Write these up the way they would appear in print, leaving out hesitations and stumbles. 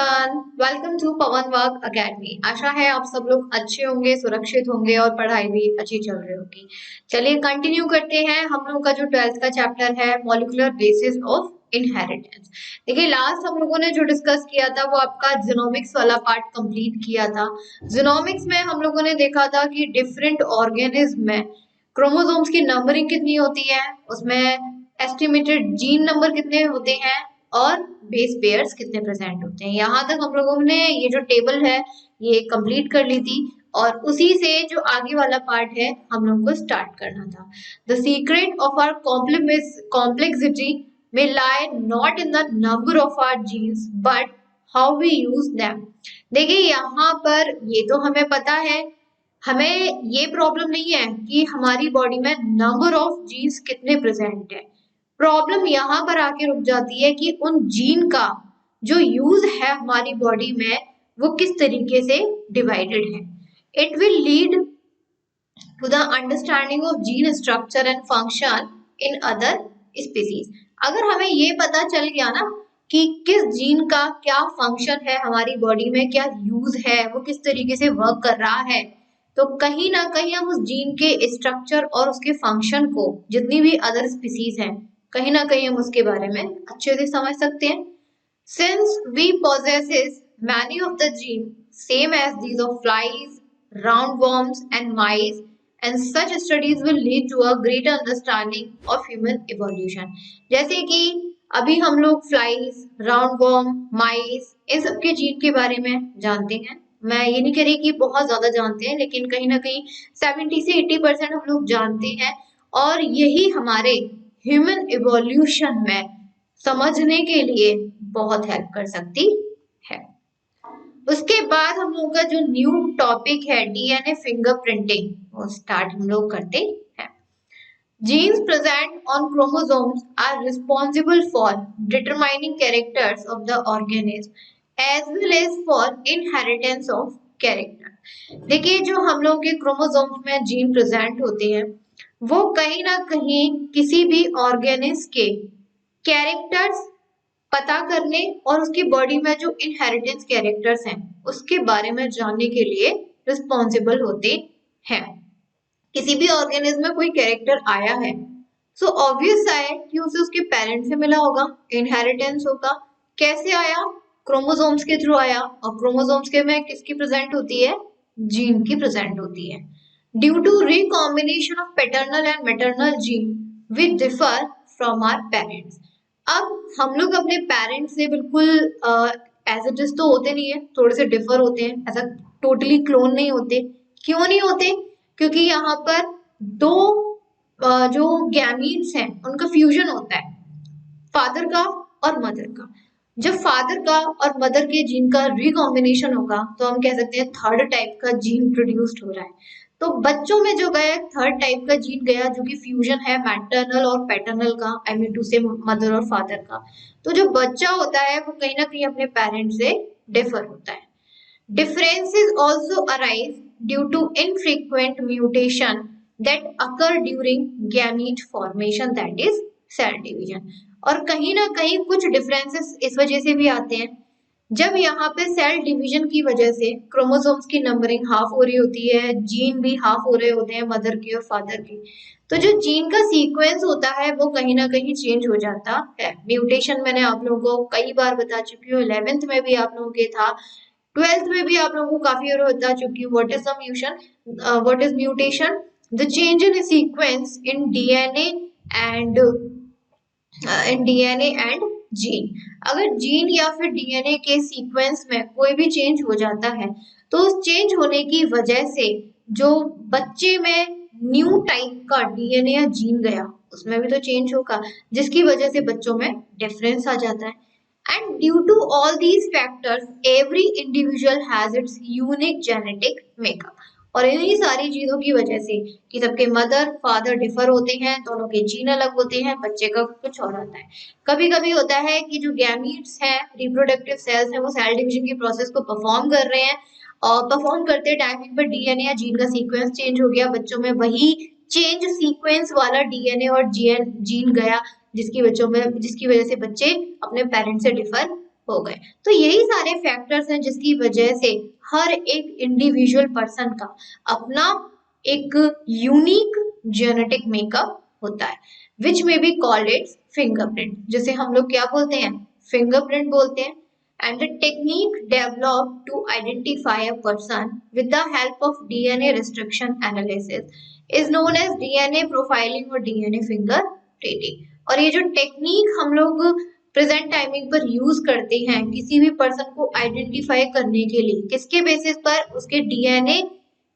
Everyone, welcome to Pawan work academy. आशा है आप सब लोग अच्छे होंगे, सुरक्षित होंगे और पढ़ाई भी अच्छी चल रही होगी। चलिए कंटिन्यू करते हैं। हम लोगों का जो 12th का चैप्टर है मॉलिक्यूलर बेसिस ऑफ इनहेरिटेंस। देखिए लास्ट हम लोगों ने जो डिस्कस किया था वो आपका जीनोमिक्स वाला पार्ट कंप्लीट किया था। जीनोमिक्स में हम लोगों ने देखा था कि डिफरेंट ऑर्गेनिज्म में क्रोमोसोम्स की नंबरिंग कितनी होती है, उसमें एस्टिमेटेड जीन नंबर कितने होते हैं और बेस पेयर्स कितने प्रेजेंट होते हैं। यहाँ तक हम लोगों ने ये जो टेबल है ये कंप्लीट कर ली थी और उसी से जो आगे वाला पार्ट है हम लोग को स्टार्ट करना था। The secret of our complexity may lie not in the number of our genes but how we use them। देखिए यहाँ पर ये तो हमें पता है, हमें ये प्रॉब्लम नहीं है कि हमारी बॉडी में नंबर ऑफ जीन्स कितने प्रेजेंट है। प्रॉब्लम यहाँ पर आके रुक जाती है कि उन जीन का जो यूज है हमारी बॉडी में वो किस तरीके से डिवाइडेड है। It will lead to the understanding of gene structure and function in other species. अगर हमें ये पता चल गया ना कि किस जीन का क्या फंक्शन है हमारी बॉडी में, क्या यूज है, वो किस तरीके से वर्क कर रहा है, तो कहीं ना कहीं हम उस जीन के स्ट्रक्चर और उसके फंक्शन को जितनी भी अदर स्पीसीज हैं कहीं ना कहीं हम उसके बारे में अच्छे से समझ सकते हैं। Since we possesses many of the gene same as these of flies, roundworms and mice, and such studies will lead to a greater understanding of human evolution। जैसे कि अभी हम लोग फ्लाइज, राउंडवर्म, माइस इन सब के जीन के बारे में जानते हैं। मैं ये नहीं कह रही कि बहुत ज्यादा जानते हैं, लेकिन कहीं ना कहीं 70 से 80% हम लोग जानते हैं और यही हमारे ह्यूमन इवोल्यूशन में समझने के लिए बहुत हेल्प कर सकती है। उसके बाद हम लोगों का जो न्यू टॉपिक है डीएनए फिंगरप्रिंटिंग, वो स्टार्ट हम लोग करते हैं। Genes present on chromosomes are responsible for determining characters of the organism as well as for inheritance of character. देखिए जो हम लोगों के क्रोमोसोम्स में जीन प्रेजेंट होते हैं वो कहीं ना कहीं किसी भी ऑर्गेनिज्म के कैरेक्टर्स पता करने और उसकी बॉडी में जो इनहेरिटेंस कैरेक्टर्स हैं उसके बारे में जानने के लिए रिस्पॉन्सिबल होते हैं। किसी भी ऑर्गेनिज्म में कोई कैरेक्टर आया है सो ऑब्वियस है कि उसे उसके पेरेंट से मिला होगा, इनहेरिटेंस होगा। कैसे आया? क्रोमोसोम्स के थ्रू आया और क्रोमोसोम्स के में किसकी प्रेजेंट होती है? जीन की प्रेजेंट होती है। Due to recombination of paternal and maternal gene we differ from our parents. अब हम लोग अपने पेरेंट्स से बिल्कुल एज इट इज तो होते नहीं है, थोड़े से डिफर होते हैं, ऐसा टोटली क्लोन नहीं होते। क्यों नहीं होते? क्योंकि यहाँ पर दो जो गैमीट्स हैं उनका फ्यूजन होता है, फादर का और मदर का। जब फादर का और मदर के जीन का रिकॉम्बिनेशन होगा तो हम कह सकते हैं थर्ड टाइप का जीन प्रोड्यूस्ड हो रहा है। तो बच्चों में जो गया थर्ड टाइप का जीन गया जो कि फ्यूजन है मैटरनल और पैटर्नल का, आई मीन टू से मदर और फादर का। तो जो बच्चा होता है वो कहीं ना कहीं अपने पेरेंट्स से डिफर होता है। Differences also arise due to infrequent mutation that occur during gamete formation, that is cell division। और कहीं ना कहीं कुछ डिफरेंसेस इस वजह से भी आते हैं जब यहाँ पे सेल डिवीजन की वजह से क्रोमोसोम्स की नंबरिंग हाफ हो रही होती है, जीन भी हाफ हो रहे होते हैं मदर के और फादर के, तो जो जीन का सीक्वेंस होता है वो कहीं ना कहीं चेंज हो जाता है। म्यूटेशन मैंने आप लोगों को कई बार बता चुकी हूँ, 11th में भी आप लोगों के था, 12th में भी आप लोगों को काफी बार बता चुकी हूँ। What is the mutation? What is mutation? The change in sequence in DNA and gene. अगर जीन या फिर डीएनए के सीक्वेंस में कोई भी चेंज हो जाता है तो उस चेंज होने की वजह से जो बच्चे में न्यू टाइप का डीएनए या जीन गया उसमें भी तो चेंज होगा, जिसकी वजह से बच्चों में डिफरेंस आ जाता है। And due to all these factors, every individual has its unique genetic makeup। और इन्हीं सारी चीजों की वजह से कि सबके मदर फादर डिफर होते हैं, दोनों के जीन अलग होते हैं, बच्चे का कुछ और आता है। कभी कभी होता है कि जो गैमीट्स हैं, रिप्रोडक्टिव सेल्स हैं, वो सेल डिवीजन की प्रोसेस को परफॉर्म कर रहे हैं और परफॉर्म करते टाइमिंग पर डीएनए या जीन का सीक्वेंस चेंज हो गया, बच्चों में वही चेंज सीक्वेंस वाला डीएनए और जीन गया जिसकी वजह से बच्चे अपने पेरेंट्स से डिफर हो गए। तो यही सारे फैक्टर्स हैं जिसकी वजह से हर एक इंडिविजुअल पर्सन का अपना एक यूनिक जेनेटिक मेकअप होता है, विच में बी कॉल्ड इट्स फिंगरप्रिंट, जिसे हम लोग क्या बोलते हैं, फिंगरप्रिंट बोलते हैं। And the technique developed to identify a person with the help of DNA restriction analysis is known as DNA profiling और डीएनए फिंगर प्रिंटिंग। और ये जो टेक्निक हम लोग प्रेजेंट टाइमिंग पर यूज करते हैं किसी भी पर्सन को आइडेंटिफाई करने के लिए, किसके बेसिस पर, उसके डीएनए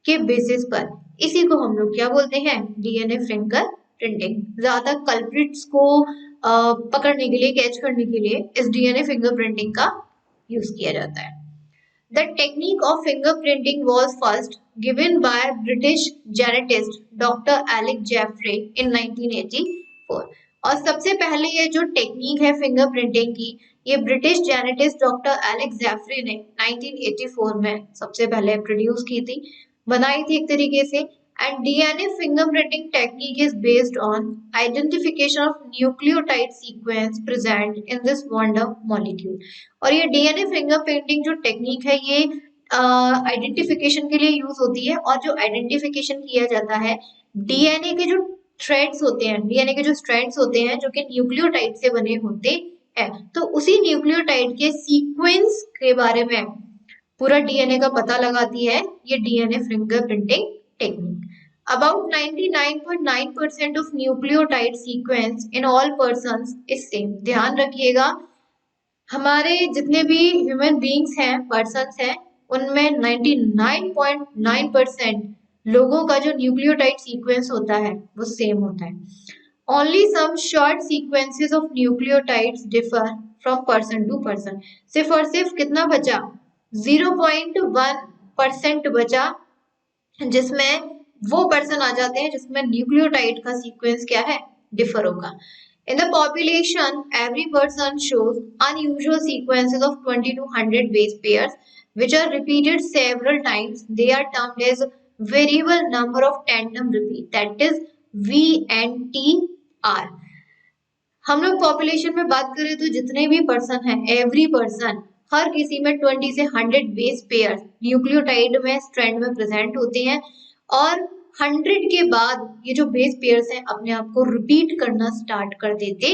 के बेसिस पर, इसी को हम लोग क्या बोलते हैं, डीएनए फिंगर प्रिंटिंग। ज्यादा कल्प्रिट्स को पकड़ने के लिए, कैच करने के लिए इस डीएनए फिंगर प्रिंटिंग का यूज किया जाता है। The technique of fingerprinting was first given by British genetist Dr. Alex Jeffrey in 1984। और सबसे पहले ये जो टेक्निक है फिंगरप्रिंटिंग की, ये British geneticist doctor Alex Jeffrey ने 1984 में सबसे पहले प्रोड्यूस की थी, बनाई थी एक तरीके से। And DNA fingerprinting technique is based on identification of nucleotide sequence present in this wonder molecule. और ये डीएनए फिंगरप्रिंटिंग जो टेक्निक है ये आइडेंटिफिकेशन के लिए यूज होती है, और जो आइडेंटिफिकेशन किया जाता है डीएनए के जो थ्रेड्स होते हैं, डीएनए के जो स्ट्रैंड्स होते हैं जो कि न्यूक्लियोटाइड से बने होते हैं, तो उसी न्यूक्लियोटाइड के सीक्वेंस के बारे में पूरा डीएनए का पता लगाती है ये DNA fingerprinting technique. About 99.9% of nucleotide sequence in all persons is same। ध्यान रखिएगा, हमारे जितने भी ह्यूमन बींग्स हैं, पर्सन्स हैं, उनमें 99.9% लोगों का जो न्यूक्लियोटाइड सीक्वेंस होता है वो सेम होता है। Only some short sequences of nucleotides differ from person to person. सिर्फ और सिर्फ कितना बचा, 0.1% बचा, जिसमें वो पर्सन आ जाते हैं जिसमें न्यूक्लियोटाइड का सीक्वेंस क्या है, डिफर होगा। In the population, every person shows unusual sequences of 20 to 100 base pairs, which are repeated several times. They are termed as variable number of tandem repeat, that is VNTR। हम लोग population में बात करें तो जितने भी person हैं, every person, हर किसी में 20 से 100 बेस पेयर न्यूक्लियोटाइड में स्ट्रैंड में प्रेजेंट होते हैं, और 100 के बाद ये जो बेस पेयर्स हैं अपने आप को रिपीट करना स्टार्ट कर देते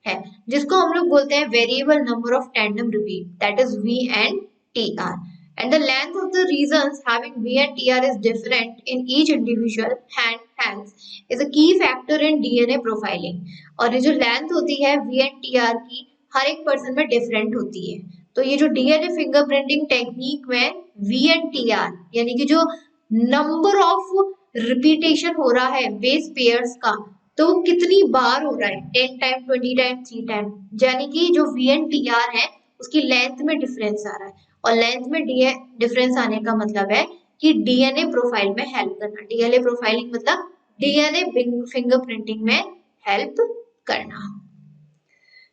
हैं, जिसको हम लोग बोलते हैं variable number of tandem repeat, that is VNTR। And the length of the regions having VNTR is different in each individual hence is a key factor in DNA profiling. और ये जो लेंथ होती है VNTR की हर एक person में different होती है। तो ये जो डीएनए फिंगरप्रिंटिंग टेक्निक में VNTR यानी कि जो नंबर ऑफ रिपीटेशन हो रहा है बेस पेयर्स का, तो कितनी बार हो रहा है, 10 टाइम, 20 टाइम, 3 टाइम, यानी कि जो VNTR है उसकी लेंथ में डिफरेंस आ रहा है। और लेंथ में डिफरेंस आने का मतलब है कि डीएनए प्रोफाइल में हेल्प करना। डीएनए प्रोफाइलिंग मतलब डीएनए फिंगरप्रिंटिंग में हेल्प करना।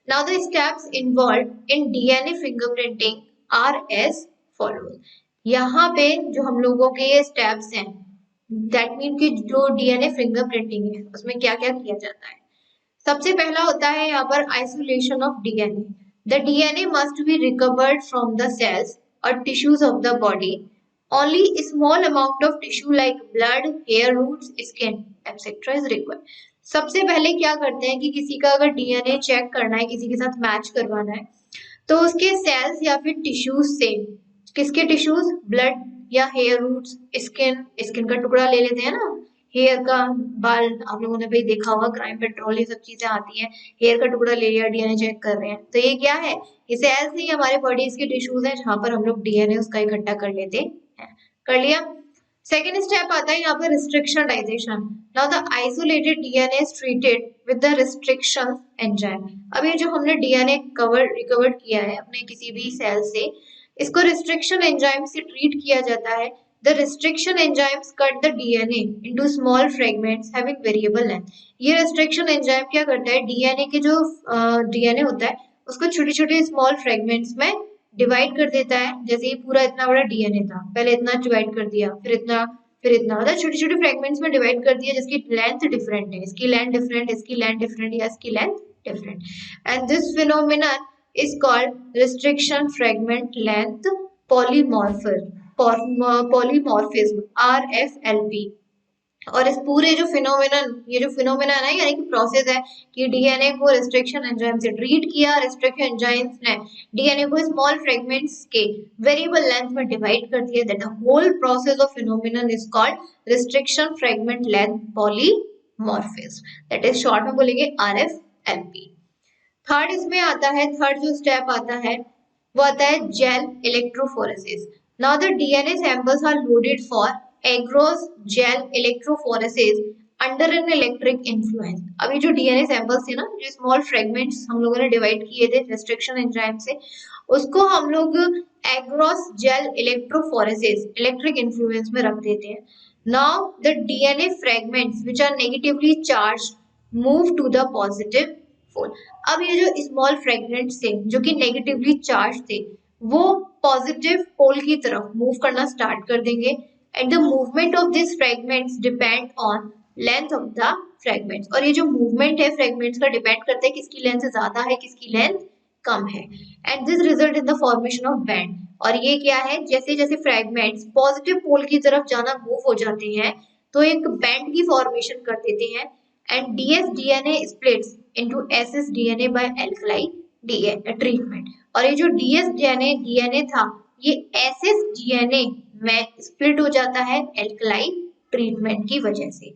Now the steps involved in DNA fingerprinting are as follows। यहाँ पे जो हम लोगों के ये स्टेप्स हैं, दैट मीन कि जो डीएनए फिंगरप्रिंटिंग है उसमें क्या क्या किया जाता है। सबसे पहला होता है यहाँ पर isolation of DNA. The DNA must be recovered from the cells और tissues of the body. Only small amount of tissue like blood, hair roots, skin etcetera is required. सबसे पहले क्या करते हैं कि किसी का अगर डीएनए चेक करना है, किसी के साथ मैच करवाना है, तो उसके सेल्स या फिर टिश्यूज से, किसके टिश्यूज, ब्लड या हेयर रूट्स, स्किन, स्किन का टुकड़ा ले लेते हैं ना, हेयर का बाल, आप लोगों ने भाई देखा होगा क्राइम पेट्रोल, ये सब चीजें आती हैं, हेयर का टुकड़ा ले लिया, डीएनए चेक कर रहे हैं, तो ये क्या है, ये सेल्स नहीं, हमारे बॉडीज के टिश्यूज हैं जहां पर हम लोग डीएनए उसका इकट्ठा कर लेते हैं। कर लिया। सेकेंड स्टेप आता है यहाँ पर restrictionization. Now the isolated DNA is treated with the restriction enzyme. अब ये जो हमने डीएनए रिकवर्ड किया है अपने किसी भी सेल से, इसको रिस्ट्रिक्शन एंजाइम से ट्रीट किया जाता है। The restriction enzymes cut the DNA into small fragments having variable length। ये restriction enzyme क्या करता है, डीएनए के जो डीएनए होता है उसको छोटे छोटे स्मॉल फ्रेगमेंट्स में डिवाइड कर देता है। जैसे ये पूरा इतना बड़ा डीएनए था, पहले इतना डिवाइड कर दिया, फिर इतना, फिर इतना, मतलब छोटे छोटे फ्रेगमेंट्स में डिवाइड कर दिया जिसकी लेंथ डिफरेंट है, इसकी लेंथ डिफरेंट, इसकी लेंथ डिफरेंट या इसकी length different. And this phenomenon is called restriction fragment length polymorphism RFLP। और इस पूरे जो फिनोमिनन ये जो फिनोमिना है यानी कि प्रोसेस है कि डीएनए को रिस्ट्रिक्शन एंजाइम से ट्रीट किया, रिस्ट्रिक्शन एंजाइम्स ने डीएनए को स्मॉल फ्रेगमेंट्स के वेरिएबल लेंथ में डिवाइड कर दिया, that the whole process of phenomenon is called restriction fragment length polymorphism, that is short में बोलेंगे आरएफएलपी। थर्ड इसमें आता है, थर्ड जो स्टेप आता है वो आता है gel electrophoresis. Now the DNA samples are loaded for agarose gel electrophoresis under an electric influence. अभी जो डीएनए सैंपल्स थे ना, जो स्मॉल फ्रेगमेंट्स हम लोगों ने डिवाइड किए थे रिस्ट्रिक्शन एंजाइम से, उसको हम लोग agarose gel electrophoresis electric influence में रख देते हैं। Now the DNA fragments which are negatively charged move to the positive pole. अब ये जो स्मॉल फ्रेगमेंट्स थे जो कि नेगेटिवली चार्ज थे, वो पॉजिटिव पोल की तरफ मूव करना स्टार्ट कर देंगे, and the movement of this fragments depend on length of the fragments. और ये जो मूवमेंट है फ्रेगमेंट्स का डिपेंड करता है किसकी लेंथ ज्यादा है किसकी लेंथ कम है, and this result in the formation of band. और ये क्या है, जैसे जैसे फ्रेगमेंट्स पॉजिटिव पोल की तरफ जाना मूव हो जाते हैं तो एक बैंड की फॉर्मेशन कर देते हैं, and dsDNA splits into ssDNA by alkali DNA treatment। और ये जो dsDNA था ये ssDNA में स्प्लिट हो जाता है एल्कलाई ट्रीटमेंट की वजह से।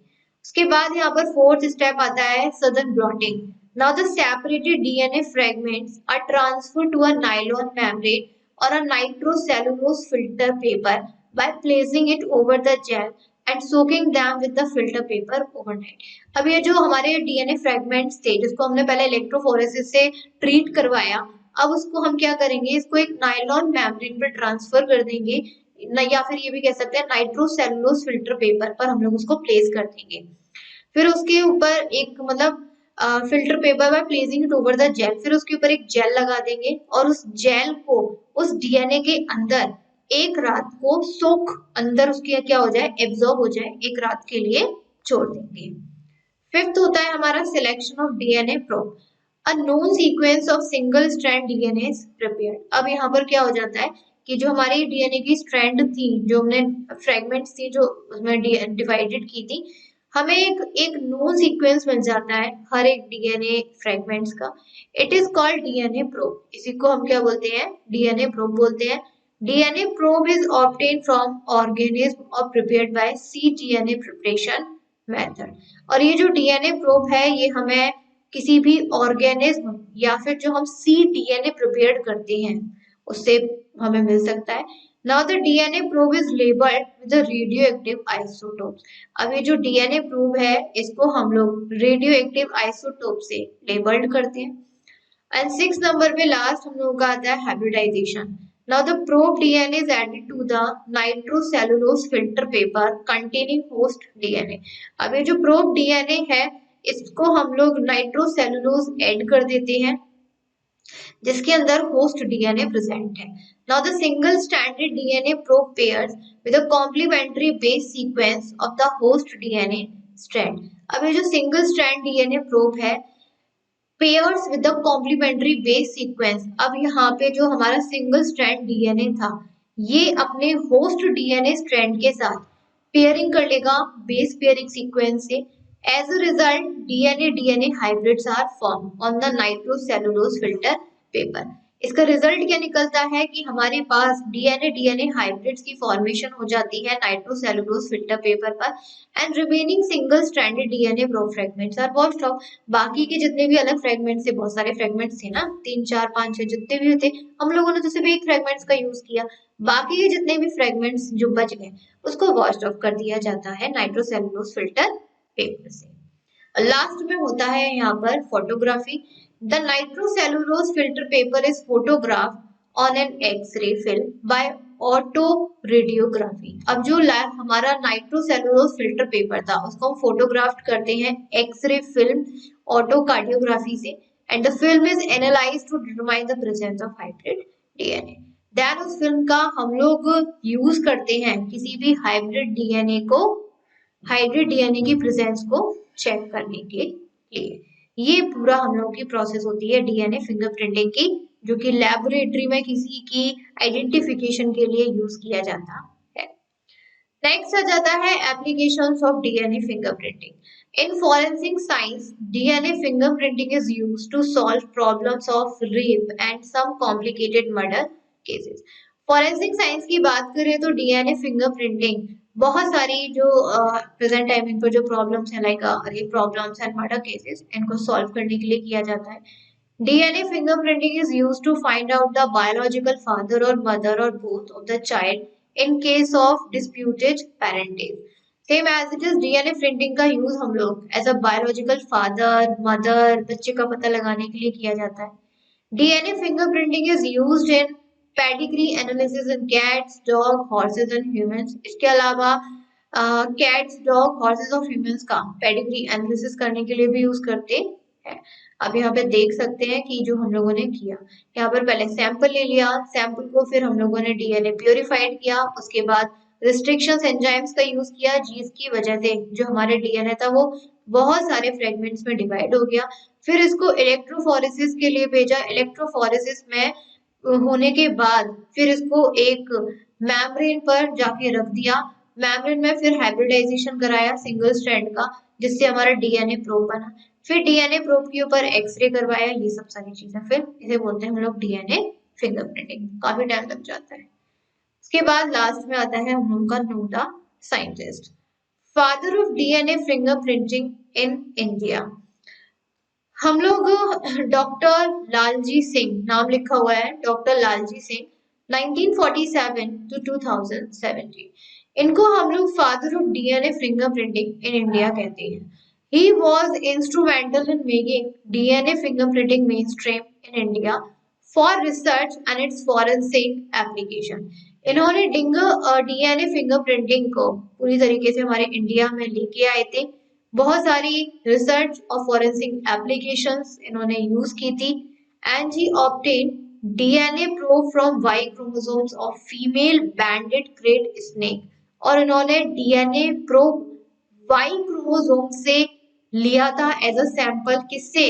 उसके बाद यहाँ पर फोर्थ स्टेप आता है Southern blotting. Now the separated DNA fragments are transferred to a nylon membrane or a nitrocellulose filter paper by placing it over the gel and soaking them with the filter paper overnight। अब ये जो हमारे DNA fragments थे जिसको हमने पहले electrophoresis से treat करवाया, अब उसको हम क्या करेंगे, इसको एक नायलॉन मेम्ब्रेन पे ट्रांसफर कर देंगे, या फिर ये भी कह सकते हैं नाइट्रोसेलुलोज फिल्टर पेपर पर हम लोग उसको प्लेस कर देंगे। फिर उसके ऊपर एक मतलब filter paper by placing it over the gel, फिर उसके ऊपर एक जेल लगा देंगे और उस जेल को उस डीएनए के अंदर एक रात को सोख अंदर उसके क्या हो जाए, एब्जॉर्ब हो जाए, एक रात के लिए छोड़ देंगे। फिफ्थ होता है हमारा selection of DNA probe. A known sequence of single strand DNA is prepared. अब यहाँ पर क्या हो जाता है कि जो हमारी डीएनए की स्ट्रैंड थी, जो हमने फ्रेगमेंट्स थी जो उसमें डिवाइडेड की थी, हमें एक नोन सीक्वेंस मिल जाता है हर एक डीएनए फ्रेगमेंट्स का। It is called DNA probe. इसी को हम क्या बोलते हैं, डीएनए प्रोब बोलते हैं। DNA probe is obtained from organism और prepared by cDNA preparation method. और ये जो डीएनए प्रोब है ये हमें किसी भी ऑर्गेनिज्म या फिर जो हम cDNA प्रिपेयर्ड करते हैं उससे हमें मिल सकता है। Now the DNA probe is labeled with the radioactive isotopes। अब ये जो DNA probe है इसको हम लोग radioactive isotope से लेबल्ड करते हैं। एंड 6 नंबर पे लास्ट हम लोगों का आता है hybridisation. Now the probe DNA is added to the nitrocellulose filter paper containing host DNA। अब ये जो probe DNA है इसको हम लोग नाइट्रोसेलुलोज ऐड कर देते हैं जिसके अंदर होस्ट डीएनए प्रेजेंट है। Now the single stranded DNA probe pairs with a complementary base sequence of the host DNA strand। अब ये जो सिंगल स्ट्रैंड डीएनए प्रोब है pairs with the complementary base sequence. अब यहाँ पे जो हमारा सिंगल स्ट्रैंड डीएनए था ये अपने होस्ट डीएनए स्ट्रैंड के साथ पेयरिंग कर लेगा बेस पेयरिंग सीक्वेंस से। As a result DNA hybrids are form on the nitrocellulose filter paper. इसका रिजल्ट क्या निकलता है कि हमारे पास डीएनए हाइब्रिड्स की फॉर्मेशन हो जाती है नाइट्रोसेलुलोज फिल्टर पेपर पर, and remaining single stranded DNA probe fragments are washed off. बाकी के जितने भी अलग फ्रेगमेंट्स थे, बहुत सारे फ्रेगमेंट्स थे ना, 3 4 5 6 जितने भी थे, हम लोगों ने तो सिर्फ एक फ्रेगमेंट्स का यूज किया, बाकी के जितने भी फ्रेगमेंट्स जो बच गए उसको वॉश्ड ऑफ कर दिया जाता है नाइट्रोसेलुलोज फिल्टर पेपर से। लास्ट में होता है यहाँ पर photography. The nitrocellulose filter paper is photograph on an X-ray film by autoradiography. अब जो हमारा नाइट्रोसेलुलोज फिल्टर पेपर था उसको हम फोटोग्राफ्ट करते हैं एक्सरे फिल्म ऑटो कार्डियोग्राफी से, and the film is analysed to determine the presence of hybrid DNA. Then उस फिल्म का हम लोग यूज करते हैं किसी भी हाइब्रिड डीएनए की प्रेजेंस को चेक करने के लिए। ये पूरा हम लोगों की प्रोसेस होती है डीएनए फिंगरप्रिंटिंग की जो कि लेबोरेटरी में किसी की आइडेंटिफिकेशन के लिए यूज किया जाता है। नेक्स्ट आ जाता है applications of DNA fingerprinting. In forensic science DNA fingerprinting is used to solve problems of rape and some complicated murder cases. Forensic science की बात करें तो डीएनए फिंगरप्रिंटिंग बहुत सारी जो प्रेजेंट टाइमिंग पर जो प्रॉब्लम्स हैं like rape problems and murder cases, इनको सॉल्व करने के लिए किया जाता है। DNA fingerprinting is used to find out the biological father or mother or both of the child in case of disputed parentage. Same as it is, DNA printing का use हम लोग as a biological father mother बच्चे का पता लगाने के लिए किया जाता है। DNA fingerprinting is used in pedigree analysis in cats, dog, horses and humans. इसके अलावा कैट्स, डॉग, हॉर्सेस और ह्यूमंस का पेडिग्री एनालिसिस करने के लिए भी यूज करते हैं। अब यहाँ पे देख सकते हैं कि जो हम लोगों ने किया, यहाँ पर पहले सैंपल ले लिया, सैंपल को फिर हम लोगों ने डीएनए प्योरीफाइड किया, उसके बाद रिस्ट्रिक्शंस एंजाइम्स का यूज किया जिसकी वजह से जो हमारे डीएनए था वो बहुत सारे फ्रेगमेंट्स में डिवाइड हो गया। फिर इसको इलेक्ट्रोफोरेसिस के लिए भेजा, इलेक्ट्रोफोरेसिस में होने के बाद फिर इसको एक मेम्ब्रेन पर जाके रख दिया, मेम्ब्रेन में फिर हाइब्रिडाइजेशन कराया सिंगल स्ट्रैंड का, जिससे हमारा डीएनए प्रोब बना। फिर डीएनए प्रोब के ऊपर एक्सरे करवाया, ये सब सारी चीजें, फिर इसे बोलते हैं हम लोग डीएनए फिंगरप्रिंटिंग। काफी टाइम लग जाता है। उसके बाद लास्ट में आता है हम लोग का know the scientist, father of DNA fingerprinting in India. हम लोग डॉक्टर लालजी सिंह, नाम लिखा हुआ है डॉक्टर लालजी सिंह, 1947 to 2017, इनको हम लोग father of DNA fingerprinting in India कहते हैं। He was instrumental in making DNA fingerprinting mainstream in India for research and its forensic application. इन्होंने डीएनए फिंगरप्रिंटिंग को पूरी तरीके से हमारे इंडिया में लेके आए थे। बहुत सारी रिसर्च और फॉरेंसिक एप्लीकेशंस इन्होंने यूज की थी। And he obtain DNA probe from Y chromosomes of female banded krait snake, और इन्होंने डीएनए प्रोब वाई क्रोमोसोम से लिया था एज अ सैंपल। किससे?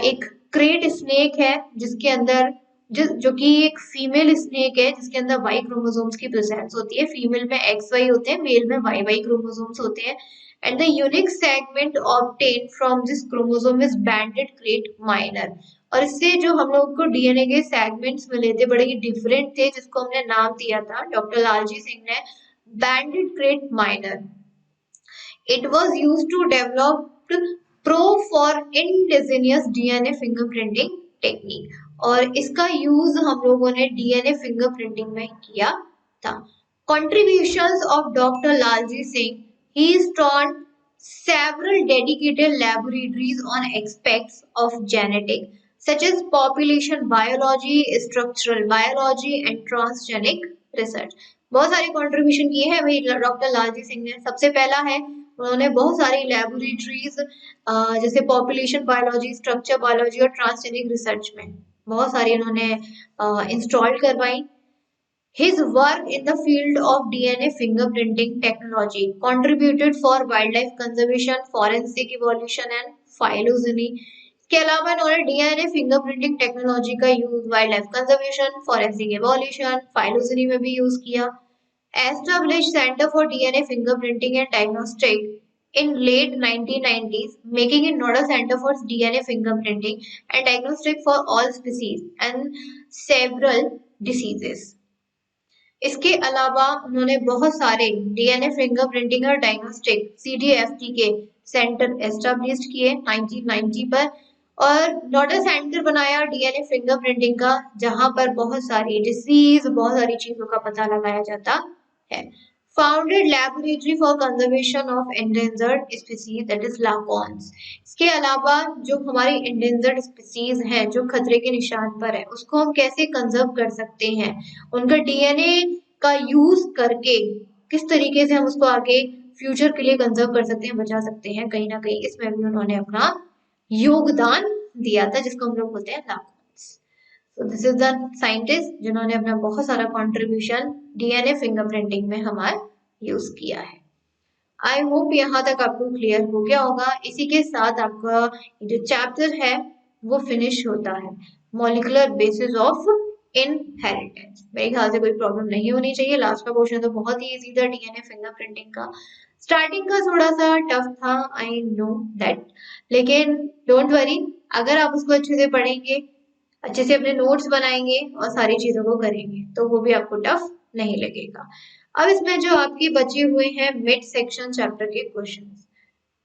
एक क्रेट स्नेक है जिसके अंदर जो कि एक फीमेल स्नेक है जिसके अंदर वाई क्रोमोसोम्स की प्रेजेंस होती है। फीमेल में एक्स वाई होते हैं, मेल में वाई वाई क्रोमोसोम्स होते हैं। And the unique segment obtain from this chromosome is banded krait minor, और इससे जो हम लोग को डीएनए के सेगमेंट्स मिले थे बड़े ही डिफरेंट थे, जिसको हमने नाम दिया था डॉक्टर लालजी सिंह ने banded krait minor. It was used to develop probe for indigenous DNA fingerprinting technique, और इसका यूज हम लोगों ने डीएनए फिंगरप्रिंटिंग में किया था। Contributions of Dr. Lalji Singh, he started several dedicated laboratories on aspects of genetics such as population biology, structural biology and transgenic research. बहुत सारे कंट्रीब्यूशन किए हैं वही डॉक्टर लालजी सिंह ने। सबसे पहला है उन्होंने बहुत सारी लेबोरेटरीज जैसे पॉपुलेशन बायोलॉजी, स्ट्रक्चर बायोलॉजी और ट्रांसजेनिक रिसर्च में बहुत सारी उन्होंने इंस्टॉल करवाई। His work in the field of DNA fingerprinting technology contributed for wildlife conservation, forensic evolution and phylogeny. इसके अलावा इन्होंने डीएनए फिंगरप्रिंटिंग टेक्नोलॉजी का use wild life conservation, forensic evolution, phylogeny में भी यूज किया। Established Center for DNA Fingerprinting and Diagnostic in late 1990s, making it not a center for DNA fingerprinting and diagnostic for all species and several diseases. इसके अलावा उन्होंने बहुत सारे DNA fingerprinting और diagnostic सीडीएफटी के सेंटर एस्टेब्लिश किए 1990 पर, और नोडल सेंटर बनाया डीएनए फिंगरप्रिंटिंग का जहां पर बहुत सारी डिसीज, बहुत सारी चीजों का पता लगाया जाता है। Founded laboratory for conservation of endangered species that is LaCONES. इसके अलावा जो हमारी एंडेंजर्ड स्पीसीज हैं जो खतरे के निशान पर है उसको हम कैसे कंजर्व कर सकते हैं, उनका डीएनए का यूज करके किस तरीके से हम उसको आगे फ्यूचर के लिए कंजर्व कर सकते हैं, बचा सकते हैं, कहीं ना कहीं इसमें भी उन्होंने अपना योगदान दिया था जिसको हम लोग बोलते हैं लाकॉन्स। So this is the scientist जिन्होंने अपना बहुत सारा कंट्रीब्यूशन डीएनए फिंगरप्रिंटिंग में हमारा यूज किया है। आई होप यहाँ तक आपको क्लियर हो गया होगा। इसी के साथ आपका जो चैप्टर है वो फिनिश होता है। Molecular basis of inheritance. मेरे ख्याल से कोई प्रॉब्लम नहीं होनी चाहिए। लास्ट का क्वेश्चन तो बहुत ही इजी था, डीएनए फिंगरप्रिंटिंग का। स्टार्टिंग का थोड़ा सा टफ था, आई नो दैट, लेकिन डोंट वरी, अगर आप उसको अच्छे से पढ़ेंगे, अच्छे से अपने नोट्स बनाएंगे और सारी चीजों को करेंगे तो वो भी आपको टफ नहीं लगेगा। अब इसमें जो आपकी बचे हुए हैं मिड सेक्शन चैप्टर के क्वेश्चंस,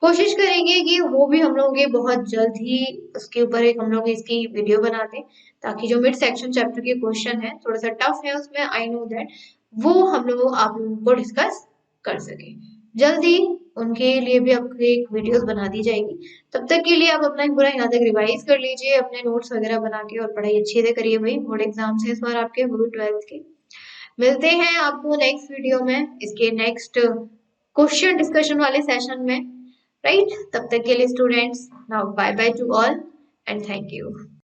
कोशिश करेंगे कि वो भी हम लोग बहुत जल्द ही उसके ऊपर एक हम लोग इसकी वीडियो बना दें, ताकि जो मिड सेक्शन चैप्टर के क्वेश्चन है थोड़ा सा टफ है उसमें, आई नो दैट, वो हम लोग आप लोगों को डिस्कस कर सके जल्दी। उनके लिए भी आपको एक वीडियोस बना दी जाएगी। तब तक के लिए आप अपना पूरा यहाँ तक रिवाइज कर लीजिए, अपने नोट्स वगैरह बना के, और पढ़ाई अच्छे से करिए भाई, बोर्ड एग्जाम्स है इस बार आपके, वो 12th के। मिलते हैं आपको नेक्स्ट वीडियो में, इसके नेक्स्ट क्वेश्चन डिस्कशन वाले सेशन में, राइट? तब तक के लिए students, now bye bye to all and thank you.